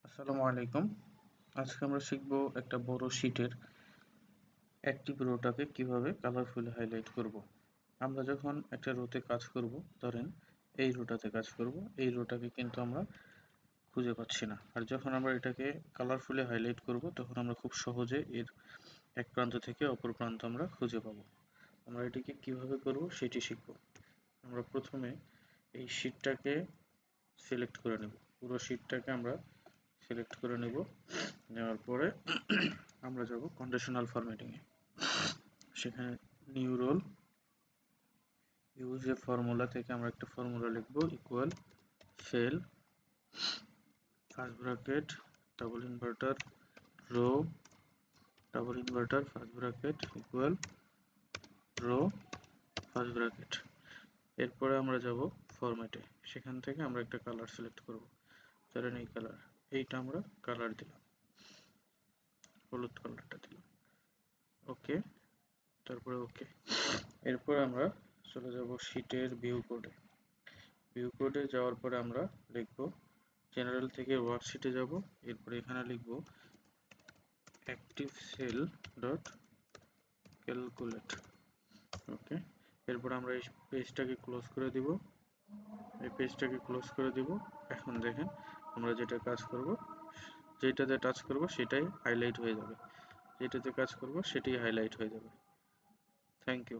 আসসালামু আলাইকুম। আজকে আমরা শিখব একটা বড় শীটের অ্যাক্টিভ রোটাকে কিভাবে কালারফুল হাইলাইট করব। আমরা যখন একটা রোতে কাজ করব, ধরেন এই রোটাতে কাজ করব, এই রোটাকে কিন্তু আমরা খুঁজে পাচ্ছি না। আর যখন আমরা এটাকে কালারফুলি হাইলাইট করব, তখন আমরা খুব সহজে এর এক প্রান্ত থেকে অপর প্রান্ত আমরা খুঁজে পাবো। আমরা এটাকে কিভাবে করব সেটি শিখব। আমরা প্রথমে এই শীটটাকে সিলেক্ট করে নেব। পুরো শীটটাকে আমরা সিলেক্ট করে নেব। নেওয়ার পরে আমরা যাব কন্ডিশনাল ফরম্যাটিংয়ে। সেখানে new rule, use a formula থেকে আমরা একটা ফর্মুলা লিখব, equal cell first bracket double inverter row double inverter first bracket equal row first bracket. এরপরে আমরা যাব ফরম্যাটে। সেখান থেকে আমরা একটা কালার সিলেক্ট করব, ধরেন এই কালার, এইটা আমরা কালার দিলাম, হলুদ কালারটা দিলাম, ওকে। তারপরে ওকে। এরপর আমরা চলে যাব শীটের ভিউ কোডে। ভিউ কোডে যাওয়ার পরে আমরা লিখব জেনারেল থেকে ওয়ার্কশিটে যাব। এরপর এখানে লিখব অ্যাক্টিভ সেল ডট ক্যালকুলেট, ওকে। এরপর আমরা এই পেজটাকে ক্লোজ করে দিব, এখন দেখেন আমরা যেটা কাজ করব, যেটাতে টাচ করব সেটাই হাইলাইট হয়ে যাবে, যেটাতে কাজ করব সেটাই হাইলাইট হয়ে যাবে। Thank you.